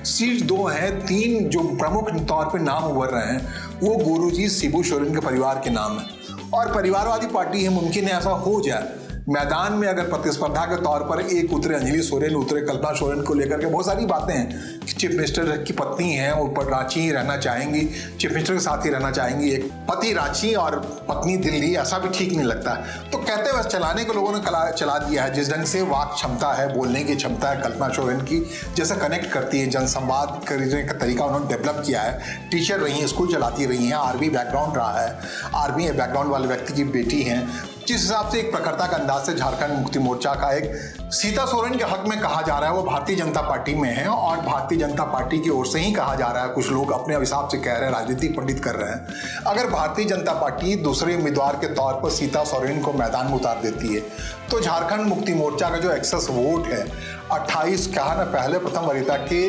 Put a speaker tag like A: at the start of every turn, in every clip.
A: Seat 2 है। 3 जो प्रमुख तौर पे नाम उभर रहे हैं वो गुरुजी शिबू सोरेन के परिवार के नाम है और परिवारवादी पार्टी है। मुमकिन है ऐसा हो जाए। मैदान में अगर प्रतिस्पर्धा के तौर पर एक उतरे अंजलि सोरेन, उतरे कल्पना सोरेन को लेकर के बहुत सारी बातें हैं कि चीफ मिनिस्टर की पत्नी है, वो रांची ही रहना चाहेंगी, चीफ मिनिस्टर के साथ ही रहना चाहेंगी। एक पति रांची और पत्नी दिल्ली, ऐसा भी ठीक नहीं लगता है। तो कहते बस चलाने को लोगों ने चला दिया है। जिस ढंग से वाक क्षमता है, बोलने की क्षमता है कल्पना सोरेन की, जैसे कनेक्ट करती है, जनसंवाद करने का तरीका उन्होंने डेवलप किया है। टीचर रही हैं, स्कूल चलाती रही हैं, आर्मी बैकग्राउंड रहा है, आर्मी बैकग्राउंड वाले व्यक्ति की बेटी हैं। जिस हिसाब से एक प्रखरता का अंदाज से झारखंड मुक्ति मोर्चा का एक सीता सोरेन के हक में कहा जा रहा है, वो भारतीय जनता पार्टी में है और भारतीय जनता पार्टी की ओर से ही कहा जा रहा है। कुछ लोग अपने हिसाब से कह रहे हैं, राजनीतिक पंडित कर रहे हैं। अगर भारतीय जनता पार्टी दूसरे उम्मीदवार के तौर पर सीता सोरेन को मैदान में उतार देती है तो झारखंड मुक्ति मोर्चा का जो एक्सेस वोट है 28, कहा ना पहले प्रथम वरीयता के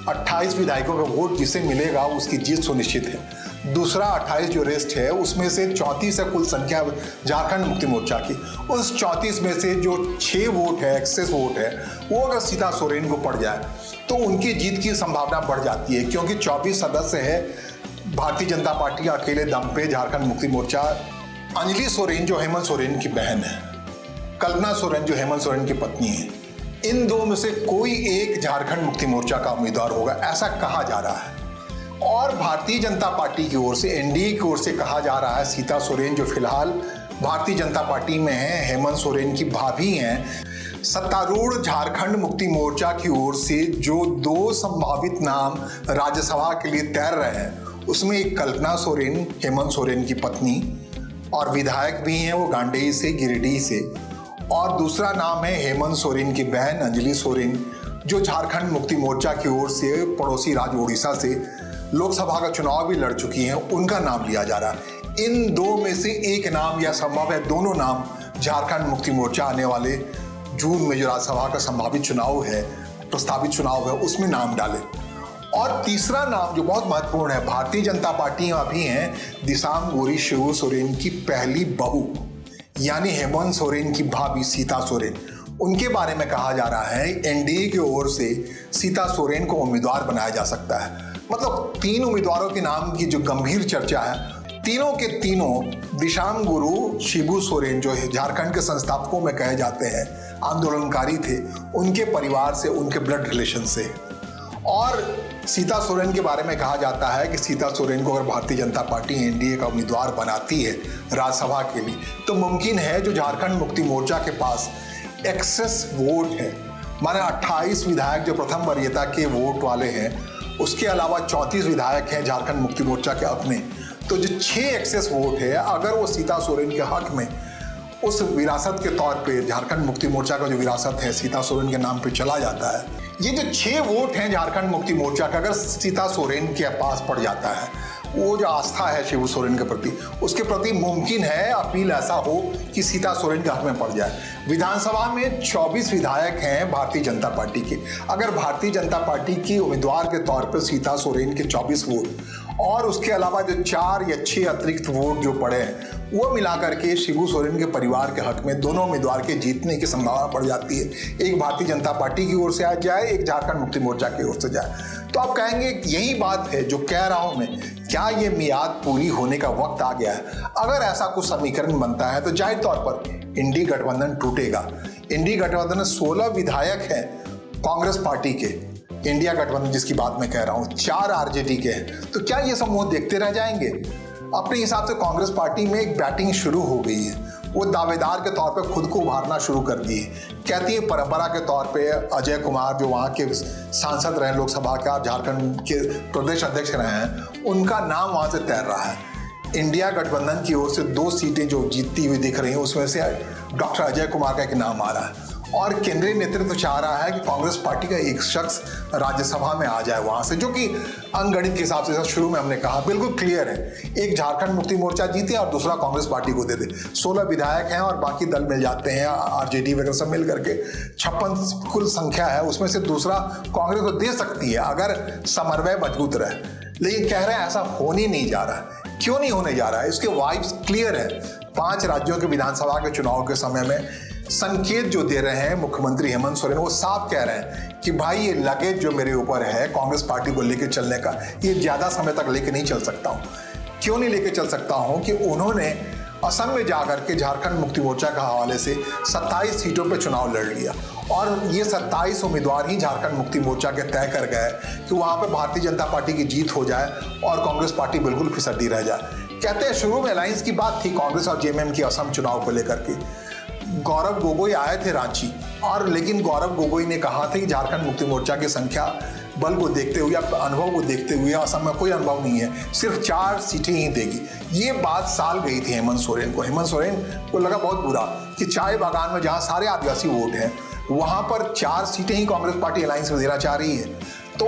A: 28 विधायकों का वोट जिसे मिलेगा उसकी जीत सुनिश्चित है। दूसरा 28 जो रेस्ट है उसमें से 34 है कुल संख्या झारखंड मुक्ति मोर्चा की। उस 34 में से जो 6 वोट है, एक्सेस वोट है, वो अगर सीता सोरेन को पड़ जाए तो उनकी जीत की संभावना बढ़ जाती है, क्योंकि 24 सदस्य है भारतीय जनता पार्टी अकेले दम पे झारखंड मुक्ति मोर्चा। अंजलि सोरेन जो हेमंत सोरेन की बहन है, कल्पना सोरेन जो हेमंत सोरेन की पत्नी है, इन दो में से कोई एक झारखंड मुक्ति मोर्चा का उम्मीदवार होगा, ऐसा कहा जा रहा है। और भारतीय जनता पार्टी की ओर से, एनडीए की ओर से कहा जा रहा है सीता सोरेन जो फिलहाल भारतीय जनता पार्टी में है, हेमंत सोरेन की भाभी हैं। सत्तारूढ़ झारखंड मुक्ति मोर्चा की ओर से जो 2 संभावित नाम राज्यसभा के लिए तैर रहे हैं उसमें एक कल्पना सोरेन, हेमंत सोरेन की पत्नी, और विधायक भी हैं वो गांडेय से, गिरिडीह से, और दूसरा नाम है हेमंत सोरेन की बहन अंजलि सोरेन जो झारखंड मुक्ति मोर्चा की ओर से पड़ोसी राज्य उड़ीसा से लोकसभा का चुनाव भी लड़ चुकी हैं, उनका नाम लिया जा रहा है। इन 2 में से एक नाम या संभव है दोनों नाम झारखंड मुक्ति मोर्चा आने वाले जून में जो राज्यसभा का संभावित चुनाव है, प्रस्तावित चुनाव है, उसमें नाम डाले। और तीसरा नाम जो बहुत महत्वपूर्ण है, भारतीय जनता पार्टी में भी हैं दिसांग गोरी शिबू सोरेन की पहली बहू यानी हेमंत सोरेन की भाभी सीता सोरेन, उनके बारे में कहा जा रहा है एनडीए की ओर से सीता सोरेन को उम्मीदवार बनाया जा सकता है। मतलब 3 उम्मीदवारों के नाम की जो गंभीर चर्चा है, तीनों के तीनों दिसांग गुरु शिबू सोरेन जो झारखंड के संस्थापकों में कहे जाते हैं, आंदोलनकारी थे, उनके परिवार से, उनके ब्लड रिलेशन से। और सीता सोरेन के बारे में कहा जाता है कि सीता सोरेन को अगर भारतीय जनता पार्टी एनडीए का उम्मीदवार बनाती है राज्यसभा के लिए तो मुमकिन है जो झारखंड मुक्ति मोर्चा के पास एक्सेस वोट है, माने 28 विधायक जो प्रथम वरीयता के वोट वाले हैं, उसके अलावा 34 विधायक हैं झारखंड मुक्ति मोर्चा के हक में, तो जो 6 एक्सेस वोट है अगर वो सीता सोरेन के हक में उस विरासत के तौर पे झारखंड मुक्ति मोर्चा का जो विरासत है सीता सोरेन के नाम पे चला जाता है, ये जो 6 वोट हैं झारखंड मुक्ति मोर्चा का अगर सीता सोरेन के पास पड़ जाता है, वो जो आस्था है शिबू सोरेन के प्रति, उसके प्रति मुमकिन है अपील ऐसा हो कि सीता सोरेन के हक में पड़ जाए। विधानसभा में 24 विधायक हैं भारतीय जनता पार्टी के। अगर भारतीय जनता पार्टी की उम्मीदवार के तौर पर सीता सोरेन के 24 वोट और उसके अलावा जो 4 या 6 अतिरिक्त वोट जो पड़े हैं वो मिलाकर के शिबू सोरेन के परिवार के हक में दोनों उम्मीदवार के जीतने की संभावना बढ़ जाती है। एक भारतीय जनता पार्टी की ओर से आ जाए, एक झारखंड मुक्ति मोर्चा की ओर से जाए। तो आप कहेंगे यही बात है जो कह रहा हूं मैं, क्या ये मियाद पूरी होने का वक्त आ गया है? अगर ऐसा कुछ समीकरण बनता है तो जाहिर तौर पर इंडी गठबंधन टूटेगा। इंडी गठबंधन में 16 विधायक हैं कांग्रेस पार्टी के, इंडिया गठबंधन जिसकी बात मैं कह रहा हूं, 4 आरजेडी के हैं। तो क्या ये समूह देखते रह जाएंगे? अपने हिसाब से कांग्रेस पार्टी में एक बैटिंग शुरू हो गई है, वो दावेदार के तौर पे खुद को उभारना शुरू कर दिए। कहती है परंपरा के तौर पे अजय कुमार जो वहाँ के सांसद रहे लोकसभा का, झारखंड के प्रदेश अध्यक्ष रहे हैं, उनका नाम वहाँ से तैर रहा है। इंडिया गठबंधन की ओर से 2 सीटें जो जीतती हुई दिख रही हैं उसमें से डॉक्टर अजय कुमार का एक नाम आ रहा है और केंद्रीय नेतृत्व चाह रहा है कि कांग्रेस पार्टी का एक शख्स राज्यसभा में आ जाए वहां से, जो कि अंगगणित के हिसाब से शुरू में हमने कहा बिल्कुल क्लियर है, एक झारखंड मुक्ति मोर्चा जीते और दूसरा कांग्रेस पार्टी को दे दे। 16 विधायक हैं और बाकी दल मिल जाते हैं, आरजेडी वगैरह सब मिल करके 56 कुल संख्या है, उसमें से दूसरा कांग्रेस को दे सकती है अगर समन्वय मजबूत रहे। लेकिन कह रहे हैं ऐसा होने नहीं जा रहा है। क्यों नहीं होने जा रहा है? इसके वाइब्स क्लियर है। 5 राज्यों के विधानसभा के चुनाव के समय में संकेत जो दे रहे हैं मुख्यमंत्री हेमंत सोरेन, वो साफ कह रहे हैं कि भाई ये लगेज जो मेरे ऊपर है कांग्रेस पार्टी को लेकर चलने का, ये ज्यादा समय तक लेके नहीं चल सकता हूँ। क्यों नहीं लेके चल सकता हूँ कि उन्होंने असम में जाकर के झारखंड मुक्ति मोर्चा के हवाले से 27 सीटों पर चुनाव लड़ लिया और ये 27 उम्मीदवार ही झारखंड मुक्ति मोर्चा के तय कर गए कि वहां पे भारतीय जनता पार्टी की जीत हो जाए और कांग्रेस पार्टी बिल्कुल फिसड्डी रह जाए। कहते हैं शुरू में अलायंस की बात थी कांग्रेस और जेएमएम की असम चुनाव को लेकर के। गौरव गोगोई आए थे रांची और लेकिन गौरव गोगोई ने कहा था कि झारखंड मुक्ति मोर्चा की संख्या बल को देखते हुए, अनुभव को देखते हुए असम में कोई अनुभव नहीं है, सिर्फ 4 सीटें ही देगी। ये बात साल गई थी हेमंत सोरेन को। हेमंत सोरेन को लगा बहुत बुरा कि चाय बागान में जहां सारे आदिवासी वोट हैं वहां पर 4 सीटें ही कांग्रेस पार्टी अलायंस में देना चाह रही है। तो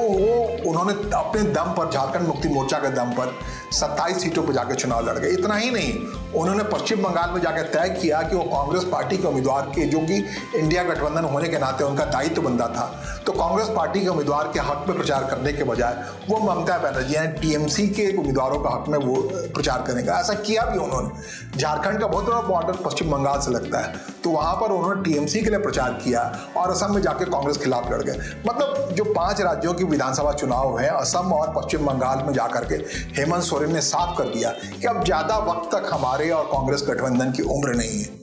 A: उन्होंने अपने दम पर, झारखंड मुक्ति मोर्चा के दम पर 27 सीटों पर जाकर चुनाव लड़ गए। इतना ही नहीं, उन्होंने पश्चिम बंगाल में जाकर तय किया कि वो कांग्रेस पार्टी के उम्मीदवार के, जो कि इंडिया गठबंधन होने के नाते उनका दायित्व बनता था, तो कांग्रेस पार्टी के उम्मीदवार के हक में प्रचार करने के बजाय वो ममता बनर्जी यानी टीएमसी के उम्मीदवारों का हक में वो प्रचार करेगा। ऐसा किया भी उन्होंने। झारखंड का बहुत बड़ा बॉर्डर पश्चिम बंगाल से लगता है, तो वहां पर उन्होंने टीएमसी के लिए प्रचार किया और असम में जाकर कांग्रेस खिलाफ लड़ गए। मतलब जो 5 राज्यों की विधानसभा चुनाव है, असम और पश्चिम बंगाल में जाकर के हेमंत सोरेन ने साफ कर दिया कि अब ज्यादा वक्त तक हमारे और कांग्रेस गठबंधन की उम्र नहीं है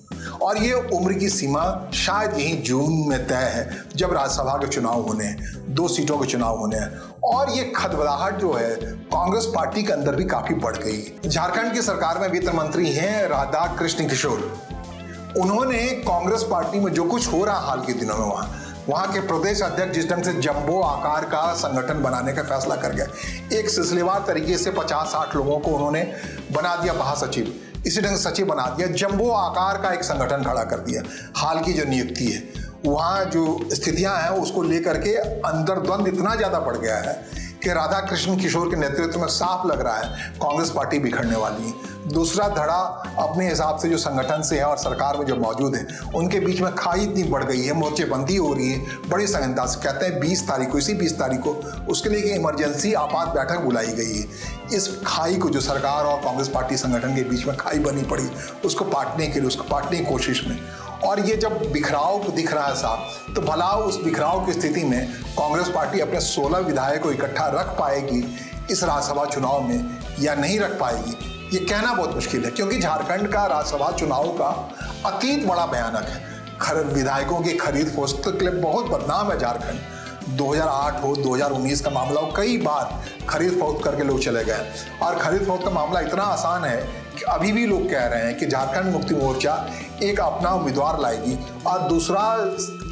A: और ये उम्र की सीमा शायद यही जून में तय है जब राज्यसभा के चुनाव होने हैं, 2 सीटों के चुनाव होने हैं। और ये खदबदाहट जो है कांग्रेस पार्टी के अंदर भी काफी बढ़ गई। झारखंड की सरकार में वित्त मंत्री हैं राधा कृष्ण किशोर। उन्होंने कांग्रेस पार्टी में जो कुछ हो रहा हाल के दिनों में वहां के प्रदेश अध्यक्ष जिस ढंग से जंबो आकार का संगठन बनाने का फैसला कर गए, एक सिलसिलेवार तरीके से 50-60 लोगों को उन्होंने बना दिया महासचिव, इसी ढंग से सचिव बना दिया, जंबो आकार का एक संगठन खड़ा कर दिया। हाल की जो नियुक्ति है, वहां जो स्थितियां हैं उसको लेकर के अंदर द्वंद इतना ज्यादा बढ़ गया है कि राधा कृष्ण किशोर के नेतृत्व में साफ लग रहा है कांग्रेस पार्टी बिखरने वाली है। दूसरा धड़ा अपने हिसाब से जो संगठन से है और सरकार में जो मौजूद है उनके बीच में खाई इतनी बढ़ गई है, मोर्चेबंदी हो रही है बड़ी संगीनता से। कहते हैं 20 तारीख को, इसी 20 तारीख को उसके लिए एक इमरजेंसी आपात बैठक बुलाई गई है। इस खाई को, जो सरकार और कांग्रेस पार्टी संगठन के बीच में खाई बनी पड़ी, उसको पाटने के लिए, उसको पाटने की कोशिश में। और ये जब बिखराव दिख रहा है साहब, तो भला उस बिखराव की स्थिति में कांग्रेस पार्टी अपने 16 विधायक को इकट्ठा रख पाएगी इस राज्यसभा चुनाव में या नहीं रख पाएगी, ये कहना बहुत मुश्किल है। क्योंकि झारखंड का राज्यसभा चुनाव का अतीत बड़ा भयानक है। विधायकों की खरीद फरोख्त के लिए बहुत बदनाम है झारखंड। 2008 हो, 2019 का मामला हो, कई बार खरीद फरोख्त करके लोग चले गए। और खरीद फरोख्त का मामला इतना आसान है कि अभी भी लोग कह रहे हैं कि झारखंड मुक्ति मोर्चा एक अपना उम्मीदवार लाएगी और दूसरा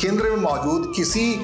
A: केंद्र में मौजूद किसी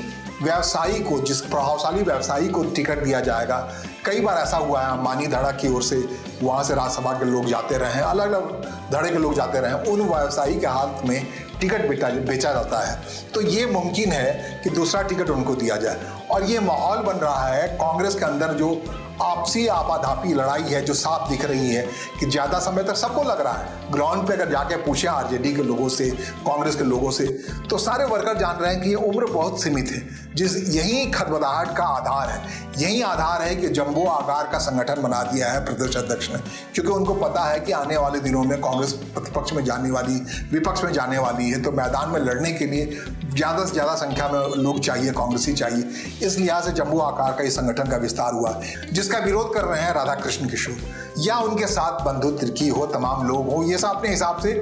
A: व्यवसायी को, जिस प्रभावशाली व्यवसायी को टिकट दिया जाएगा। कई बार ऐसा हुआ है, अंबानी धड़ा की ओर से वहाँ से राज्यसभा के लोग जाते रहे हैं, अलग अलग धड़े के लोग जाते रहे हैं, उन व्यवसायी के हाथ में टिकट बेचा जाता है। तो ये मुमकिन है कि दूसरा टिकट उनको दिया जाए। और ये माहौल बन रहा है कांग्रेस के अंदर, जो आपसी आपाधापी लड़ाई है जो साफ दिख रही है कि ज्यादा समय तक सबको लग रहा है। ग्राउंड पे अगर जाके पूछे आरजेडी के लोगों से, कांग्रेस के लोगों से, तो सारे वर्कर जान रहे हैं कि ये उम्र बहुत सीमित है। यही खदबदाहट का आधार है, यही आधार है कि जंबो आकार का संगठन बना दिया है प्रदेश अध्यक्ष ने, क्योंकि उनको पता है कि आने वाले दिनों में कांग्रेस प्रतिपक्ष में जाने वाली, विपक्ष में जाने वाली है, तो मैदान में लड़ने के लिए ज्यादा से ज्यादा संख्या में लोग चाहिए, कांग्रेसी चाहिए। इस लिहाज से जंबो आकार का इस संगठन का विस्तार हुआ, जिसका विरोध कर रहे हैं राधा कृष्ण किशोर या उनके साथ बंधु तिर्की हो, तमाम लोग हो। ये सब अपने हिसाब से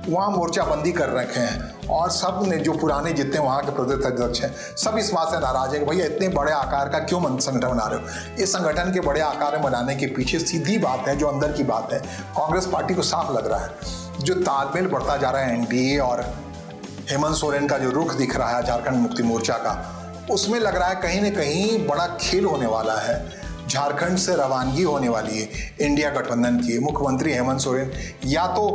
A: वहाँ मोर्चाबंदी कर रखे हैं और सब ने, जो पुराने जितने वहाँ के प्रदेश अध्यक्ष हैं, सब इस बात से नाराज है कि भैया इतने बड़े आकार का क्यों संगठन बना रहे हो। इस संगठन के बड़े आकार में बनाने के पीछे सीधी बात है, जो अंदर की बात है, कांग्रेस पार्टी को साफ लग रहा है जो तालमेल बढ़ता जा रहा है एनडीए और हेमंत सोरेन का जो रुख दिख रहा है झारखंड मुक्ति मोर्चा का, उसमें लग रहा है कहीं ना कहीं बड़ा खेल होने वाला है। झारखंड से रवानगी होने वाली है इंडिया गठबंधन की। मुख्यमंत्री हेमंत सोरेन या तो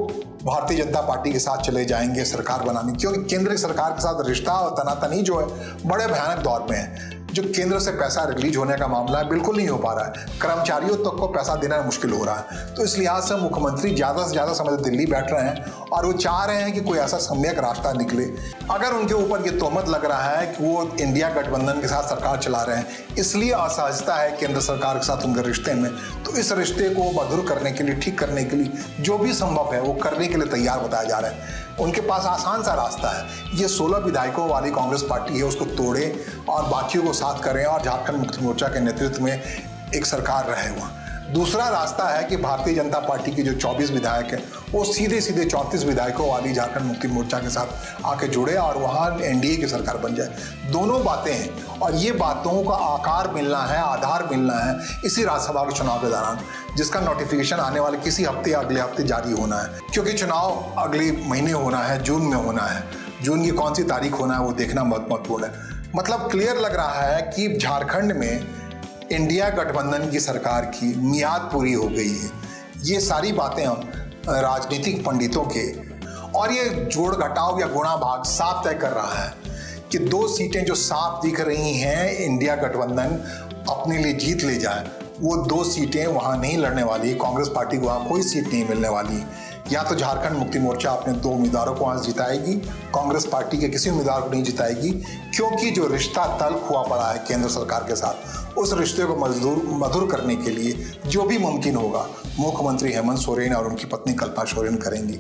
A: भारतीय जनता पार्टी के साथ चले जाएंगे सरकार बनाने, क्योंकि केंद्र सरकार के साथ रिश्ता और तनातनी जो है बड़े भयानक दौर में है। जो केंद्र से पैसा रिलीज होने का मामला है, बिल्कुल नहीं हो पा रहा है। कर्मचारियों तक को पैसा देना मुश्किल हो रहा है। तो इस लिहाज से मुख्यमंत्री ज़्यादा से ज़्यादा समय दिल्ली बैठ रहे हैं और वो चाह रहे हैं कि कोई ऐसा सम्यक रास्ता निकले। अगर उनके ऊपर ये तोहमत लग रहा है कि वो इंडिया गठबंधन के साथ सरकार चला रहे हैं, इसलिए असहजता है केंद्र सरकार के साथ उनके रिश्ते में, तो इस रिश्ते को मधुर करने के लिए, ठीक करने के लिए जो भी संभव है वो करने के लिए तैयार बताया जा रहा है। उनके पास आसान सा रास्ता है, ये 16 विधायकों वाली कांग्रेस पार्टी है उसको तोड़े और बाकियों को साथ करें और झारखंड मुक्ति मोर्चा के नेतृत्व में एक सरकार रहे वहाँ। दूसरा रास्ता है कि भारतीय जनता पार्टी के जो 24 विधायक हैं वो सीधे 34 विधायकों वाली झारखंड मुक्ति मोर्चा के साथ आके जुड़े और वहाँ एनडीए की सरकार बन जाए। दोनों बातें हैं और ये बातों का आकार मिलना है, आधार मिलना है इसी राज्यसभा के चुनाव के दौरान, जिसका नोटिफिकेशन आने वाले किसी हफ्ते या अगले हफ्ते जारी होना है, क्योंकि चुनाव अगले महीने होना है, जून में होना है। जून की कौन सी तारीख होना है वो देखना बहुत महत्वपूर्ण है। मतलब क्लियर लग रहा है कि झारखंड में इंडिया गठबंधन की सरकार की मियाद पूरी हो गई है। ये सारी बातें हम राजनीतिक पंडितों के और ये जोड़ घटाव या गुणा भाग साफ तय कर रहा है कि 2 सीटें जो साफ दिख रही हैं इंडिया गठबंधन अपने लिए जीत ले जाए, वो 2 सीटें वहाँ नहीं लड़ने वाली। कांग्रेस पार्टी को वहाँ कोई सीट नहीं मिलने वाली। या तो झारखंड मुक्ति मोर्चा अपने 2 उम्मीदवारों को वहाँ जिताएगी, कांग्रेस पार्टी के किसी उम्मीदवार को नहीं जिताएगी, क्योंकि जो रिश्ता तल्ख हुआ पड़ा है केंद्र सरकार के साथ, उस रिश्ते को मधुर करने के लिए जो भी मुमकिन होगा मुख्यमंत्री हेमंत सोरेन और उनकी पत्नी कल्पना सोरेन करेंगी।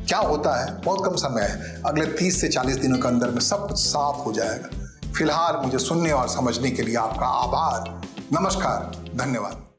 A: क्या होता है, बहुत कम समय है, अगले 30 से 40 दिनों के अंदर में सब कुछ साफ हो जाएगा। फिलहाल मुझे सुनने और समझने के लिए आपका आभार। नमस्कार, धन्यवाद।